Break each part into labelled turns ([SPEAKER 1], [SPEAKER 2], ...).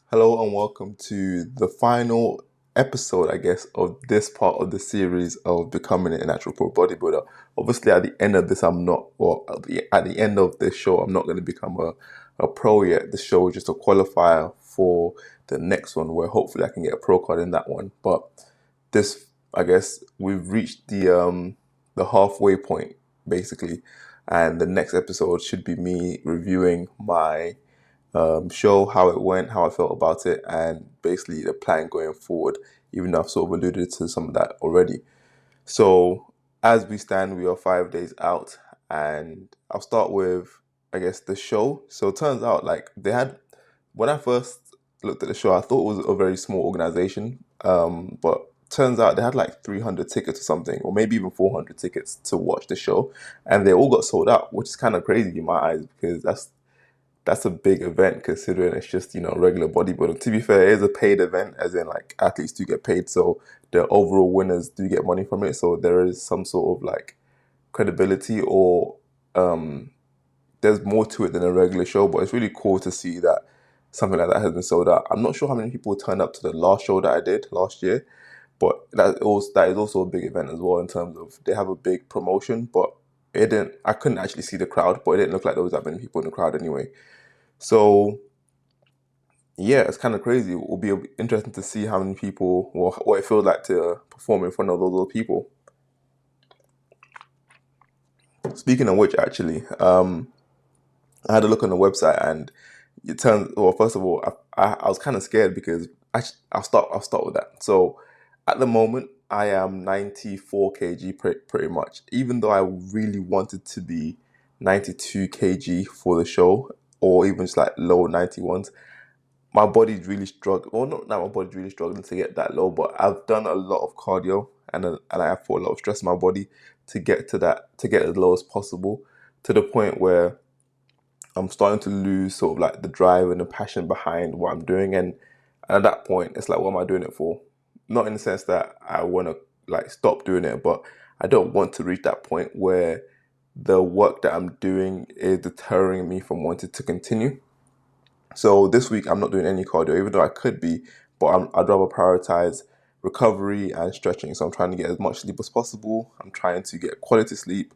[SPEAKER 1] Hello and welcome to the final episode, I guess, of this part of the series of becoming a natural pro bodybuilder. Obviously, at the end of this, I'm not, or at the end of this show, I'm not going to become a pro yet. The show is just a qualifier for the next one, where hopefully I can get a pro card in that one. But this, I guess, we've reached the halfway point basically, and the next episode should be me reviewing my show, how it went, how I felt about it, and basically the plan going forward, even though I've sort of alluded to some of that already. So, as we stand, we are 5 days out, and I'll start with, I guess, the show. So, it turns out, like, when I first looked at the show, I thought it was a very small organization, but turns out they had like 300 tickets or something, or maybe even 400 tickets to watch the show, and they all got sold out, which is kind of crazy in my eyes because that's a big event considering it's just, regular bodybuilding. To be fair, it is a paid event, as in like athletes do get paid, so the overall winners do get money from it. So there is some sort of like credibility or um, there's more to it than a regular show, but it's really cool to see that something like that has been sold out. I'm not sure how many people turned up to the last show that I did last year, but that is also a big event as well in terms of they have a big promotion, but I couldn't actually see the crowd, but it didn't look like there was that many people in the crowd anyway. So yeah, it's kind of crazy. It will be interesting to see how many people, or what it feels like to perform in front of those other people. Speaking of which, actually, I had a look on the website, and it turns. Well, first of all, I was kind of scared because I'll start with that. So, at the moment, I am 94 kg pretty much. Even though I really wanted to be 92 kg for the show, or even just like low 91s, my body's really struggling. Well, not that my body's really struggling to get that low, but I've done a lot of cardio and I have put a lot of stress in my body to get to that, to get as low as possible, to the point where I'm starting to lose sort of like the drive and the passion behind what I'm doing. And at that point, it's like, what am I doing it for? Not in the sense that I want to like stop doing it, but I don't want to reach that point where the work that I'm doing is deterring me from wanting to continue. So this week I'm not doing any cardio, even though I could be, but I'd rather prioritize recovery and stretching. So I'm trying to get as much sleep as possible. I'm trying to get quality sleep.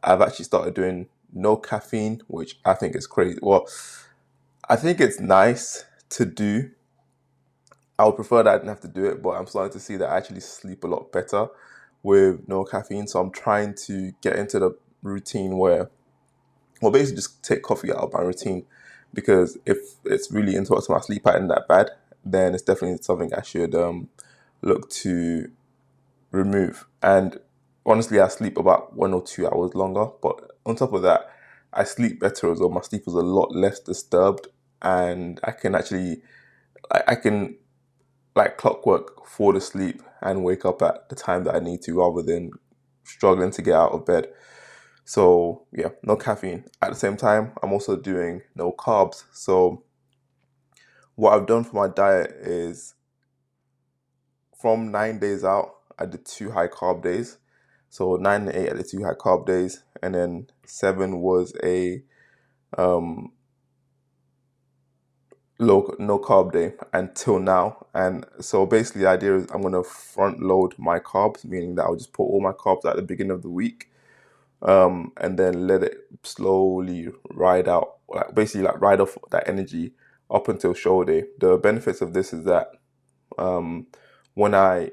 [SPEAKER 1] I've actually started doing no caffeine, which I think is crazy. Well, I think it's nice to do. I would prefer that I didn't have to do it, but I'm starting to see that I actually sleep a lot better with no caffeine. So I'm trying to get into the routine where, well, basically just take coffee out of my routine, because if it's really interrupting my sleep pattern that bad, then it's definitely something I should look to remove. And honestly, I sleep about 1 or 2 hours longer, but on top of that, I sleep better as well. My sleep is a lot less disturbed, and I can like clockwork fall asleep and wake up at the time that I need to, rather than struggling to get out of bed. So yeah, no caffeine. At the same time, I'm also doing no carbs. So what I've done for my diet is, from 9 days out, I did 2 high carb days. So 9 and 8, I did 2 high carb days, and then 7 was a um, low no carb day until now. And so basically, the idea is I'm gonna front load my carbs, meaning that I'll just put all my carbs at the beginning of the week, and then let it slowly ride out, like basically like ride off that energy up until show day. The benefits of this is that um, I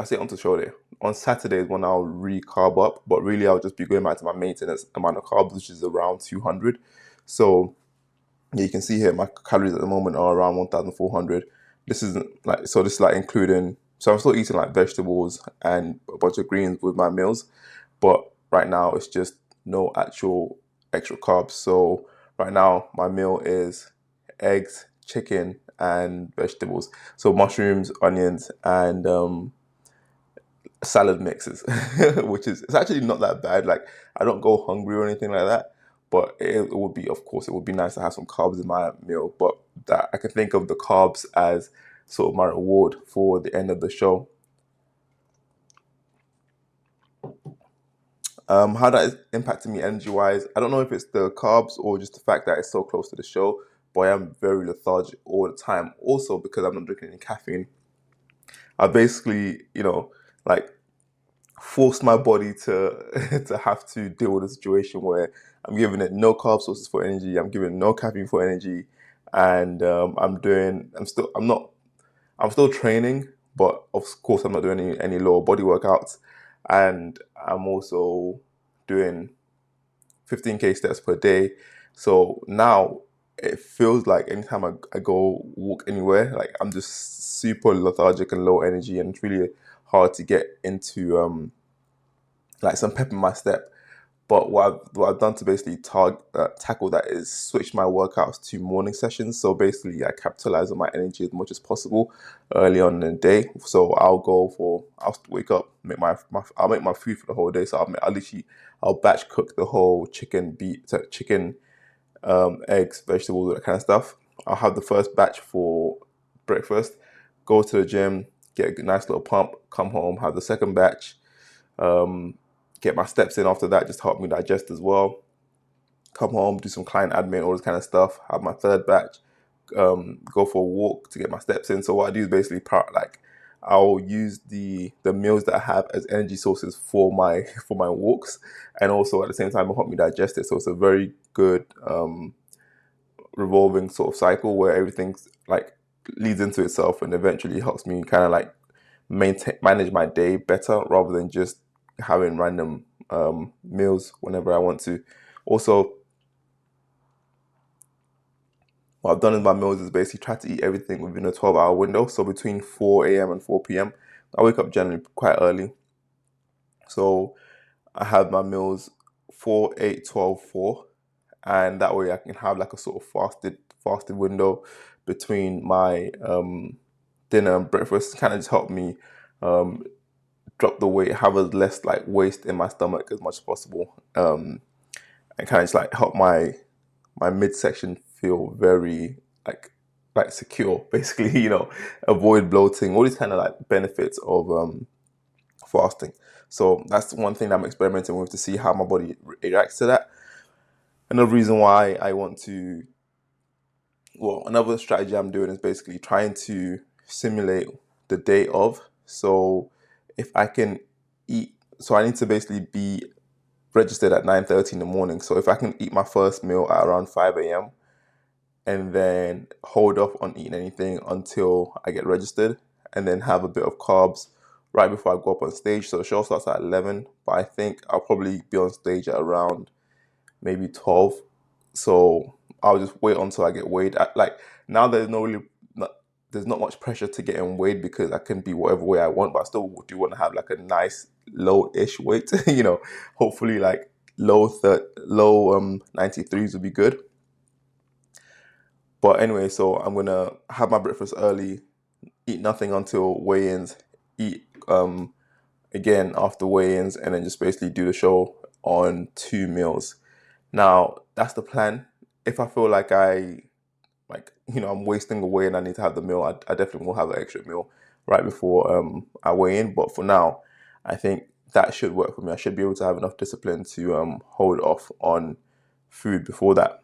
[SPEAKER 1] say onto show day. On Saturdays when I'll re-carb up, but really I'll just be going back to my maintenance amount of carbs, which is around 200. So yeah, you can see here my calories at the moment are around 1,400. This isn't like, so this is like including, so I'm still eating like vegetables and a bunch of greens with my meals, but right now it's just no actual extra carbs. So right now my meal is eggs, chicken, and vegetables. So mushrooms, onions, and salad mixes, which is, it's actually not that bad. Like, I don't go hungry or anything like that, but it would be, of course, it would be nice to have some carbs in my meal. But that I can think of the carbs as sort of my reward for the end of the show. How that is impacting me energy wise, I don't know if it's the carbs or just the fact that it's so close to the show. but I am very lethargic all the time. Also, because I'm not drinking any caffeine, I basically, like forced my body to to have to deal with a situation where I'm giving it no carb sources for energy, I'm giving it no caffeine for energy, and I'm still training, but of course I'm not doing any lower body workouts, and I'm also doing 15K steps per day. So now it feels like anytime I go walk anywhere, like I'm just super lethargic and low energy, and it's really hard to get into like some pep in my step. But what I've done to basically tackle that is switch my workouts to morning sessions. So basically, I capitalize on my energy as much as possible early on in the day. So I'll wake up, I'll make my food for the whole day. So I'll batch cook the whole chicken, eggs, vegetables, all that kind of stuff. I'll have the first batch for breakfast, go to the gym, get a nice little pump, come home, have the second batch, um, get my steps in after that, just to help me digest as well. Come home, do some client admin, all this kind of stuff. Have my third batch, go for a walk to get my steps in. So what I do is basically I'll use the meals that I have as energy sources for my for my walks, and also at the same time it'll help me digest it. So it's a very good revolving sort of cycle where everything's like leads into itself and eventually helps me kind of like manage my day better rather than just having random meals whenever I want to. Also, what I've done in my meals is basically try to eat everything within a 12-hour window. So between 4 a.m. and 4 p.m. I wake up generally quite early. So I have my meals 4, 8, 12, 4. And that way I can have like a sort of fasted window between my dinner and breakfast. Kind of just help me um, drop the weight, have as less like waste in my stomach as much as possible, and kind of just like help my midsection feel very like secure. Basically, avoid bloating, all these kind of like benefits of fasting. So that's one thing that I'm experimenting with to see how my body reacts to that. Another reason why I want to, well, another strategy I'm doing is basically trying to simulate the day of. So if I can eat, so I need to basically be registered at 9:30 in the morning. So if I can eat my first meal at around 5 a.m. and then hold off on eating anything until I get registered, and then have a bit of carbs right before I go up on stage. So the show starts at 11, but I think I'll probably be on stage at around maybe 12. So I'll just wait until I get weighed. Like now, there's not much pressure to get in weighed because I can be whatever way I want, but I still do want to have like a nice low-ish weight. Hopefully like low 93s would be good. But anyway, so I'm gonna have my breakfast early, eat nothing until weigh-ins, eat again after weigh-ins, and then just basically do the show on 2 meals. Now, that's the plan. If I feel like I'm wasting away and I need to have the meal, I definitely will have an extra meal right before I weigh in. But for now, I think that should work for me. I should be able to have enough discipline to hold off on food before that.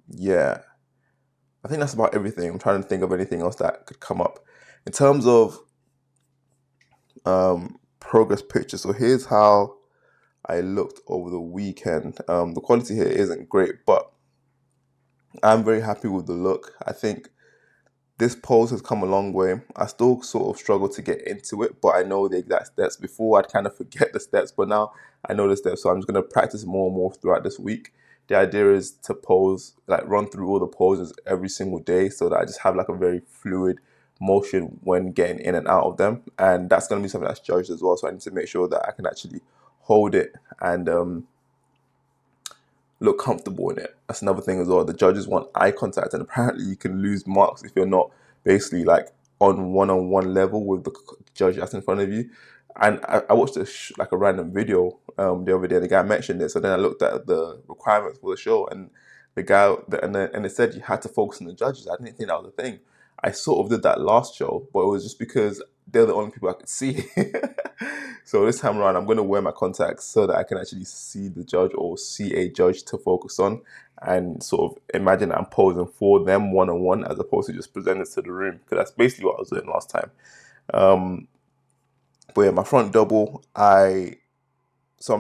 [SPEAKER 1] Yeah, I think that's about everything. I'm trying to think of anything else that could come up. In terms of progress picture, so here's how I looked over the weekend. The quality here isn't great, but I'm very happy with the look. I think this pose has come a long way. I still sort of struggle to get into it, but I know the exact steps. Before, I'd kind of forget the steps, but now I know the steps, so I'm just going to practice more and more throughout this week. The idea is to pose, like run through all the poses every single day so that I just have like a very fluid motion when getting in and out of them. And that's going to be something that's judged as well, so I need to make sure that I can actually hold it and look comfortable in it. That's another thing as well. The judges want eye contact, and apparently you can lose marks if you're not basically like on one-on-one level with the judge that's in front of you. And I watched like a random video the other day. The guy mentioned it, so then I looked at the requirements for the show, and the guy and it said you had to focus on the judges. I didn't think that was a thing. I sort of did that last show, but it was just because they're the only people I could see. So this time around, I'm going to wear my contacts so that I can actually see the judge or see a judge to focus on, and sort of imagine I'm posing for them one-on-one as opposed to just presenting to the room, because that's basically what I was doing last time. But yeah, my front double, I'm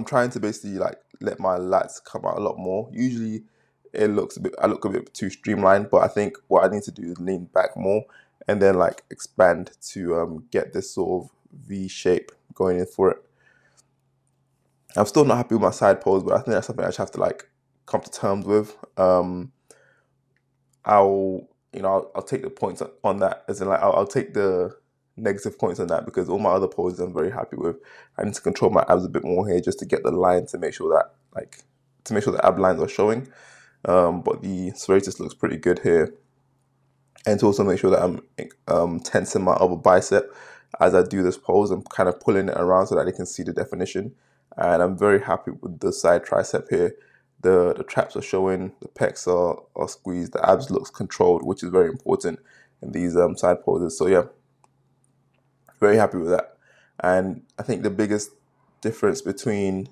[SPEAKER 1] trying to basically like let my lats come out a lot more. Usually I look a bit too streamlined, but I think what I need to do is lean back more and then like expand to get this sort of V shape going in for it. I'm still not happy with my side pose, but I think that's something I just have to like come to terms with. I'll take the points on that, as in like I'll take the negative points on that, because all my other poses I'm very happy with. I need to control my abs a bit more here just to get the line to make sure that the ab lines are showing. But the serratus looks pretty good here, and to also make sure that I'm tensing my other bicep as I do this pose. I'm kind of pulling it around so that they can see the definition, and I'm very happy with the side tricep here. The traps are showing, the pecs are squeezed, the abs looks controlled, which is very important in these side poses. So yeah, very happy with that. And I think the biggest difference between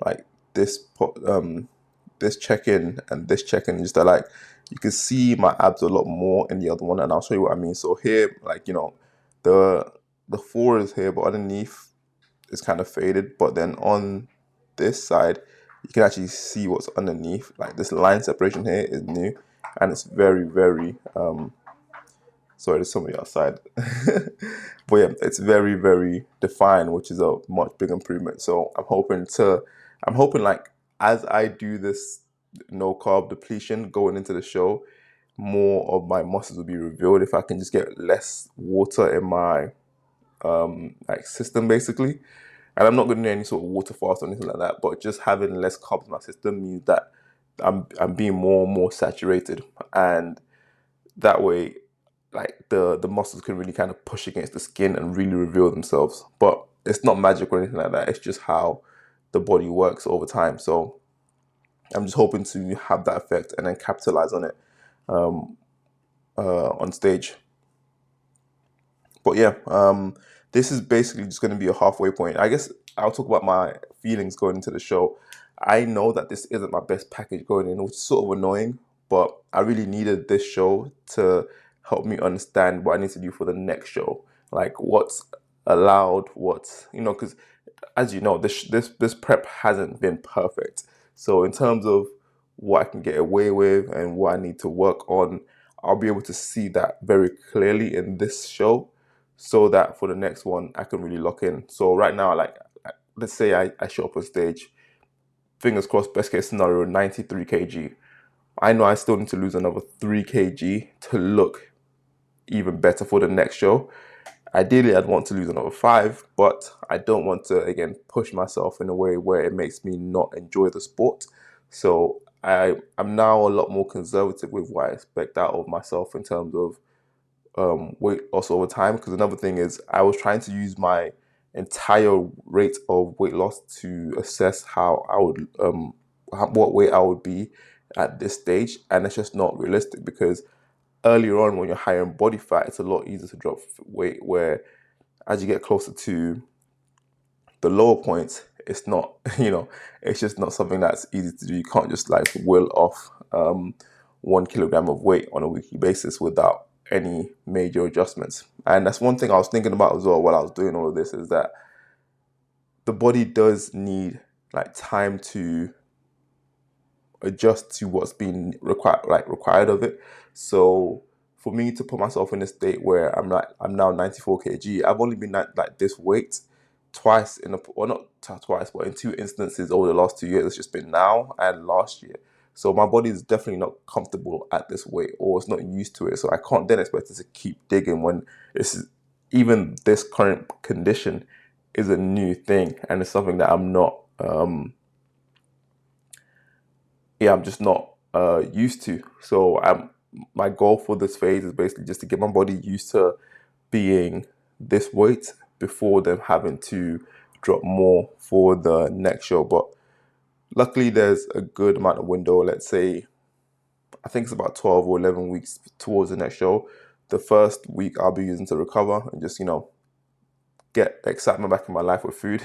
[SPEAKER 1] like this this check-in and this check-in is that like you can see my abs a lot more in the other one, and I'll show you what I mean. So here, like, the floor is here, but underneath it's kind of faded. But then on this side, you can actually see what's underneath. Like this line separation here is new, and it's very, very sorry, there's somebody outside. But yeah, it's very, very defined, which is a much big improvement. So I'm hoping like as I do this no carb depletion going into the show, more of my muscles will be revealed if I can just get less water in my like system basically. And I'm not going to do any sort of water fast or anything like that, but just having less carbs in my system means that I'm being more and more saturated, and that way like the muscles can really kind of push against the skin and really reveal themselves. But it's not magic or anything like that. It's just how the body works over time. So I'm just hoping to have that effect and then capitalize on it on stage. But yeah, this is basically just going to be a halfway point. I guess I'll talk about my feelings going into the show. I know that this isn't my best package going in, which is sort of annoying, but I really needed this show to help me understand what I need to do for the next show. Like what's allowed, because as you know, this prep hasn't been perfect. So in terms of what I can get away with and what I need to work on, I'll be able to see that very clearly in this show, so that for the next one I can really lock in. So right now, like let's say I show up on stage, fingers crossed, best case scenario, 93 kg. I know I still need to lose another 3 kg to look even better for the next show. Ideally, I'd want to lose another 5, but I don't want to, again, push myself in a way where it makes me not enjoy the sport. So I'm now a lot more conservative with what I expect out of myself in terms of weight loss over time. Because another thing is I was trying to use my entire rate of weight loss to assess how I would, what weight I would be at this stage. And it's just not realistic, because earlier on when you're higher in body fat, it's a lot easier to drop weight, where as you get closer to the lower points, it's not, it's just not something that's easy to do. You can't just like will off 1 kilogram of weight on a weekly basis without any major adjustments. And that's one thing I was thinking about as well while I was doing all of this, is that the body does need like time to adjust to what's being required of it. So for me to put myself in a state where I'm now 94 kg, I've only been like this weight twice not twice, but in 2 instances over the last 2 years. It's just been now and last year. So my body is definitely not comfortable at this weight, or it's not used to it. So I can't then expect it to keep digging when even this current condition is a new thing, and it's something that I'm not I'm just not used to. So my goal for this phase is basically just to get my body used to being this weight before them having to drop more for the next show. But luckily there's a good amount of window. Let's say I think it's about 12 or 11 weeks towards the next show. The first week I'll be using to recover and just get excitement back in my life with food.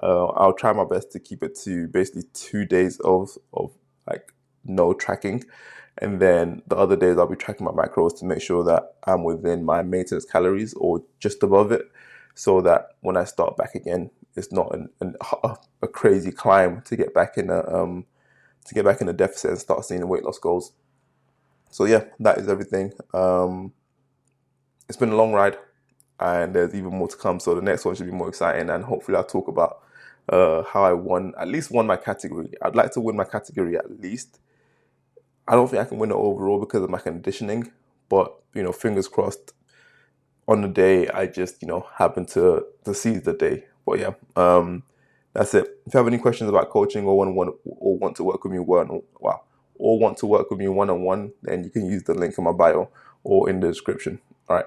[SPEAKER 1] I'll try my best to keep it to basically 2 days of like no tracking, and then the other days I'll be tracking my macros to make sure that I'm within my maintenance calories or just above it, so that when I start back again, it's not a crazy climb to get back in a deficit and start seeing the weight loss goals. So yeah, that is everything. It's been a long ride, and there's even more to come. So the next one should be more exciting, and hopefully I'll talk about how I at least won my category. I'd like to win my category at least. I don't think I can win it overall because of my conditioning, but fingers crossed. On the day, I just happen to seize the day. But yeah, that's it. If you have any questions about coaching or want to work with me one on one, then you can use the link in my bio or in the description. All right.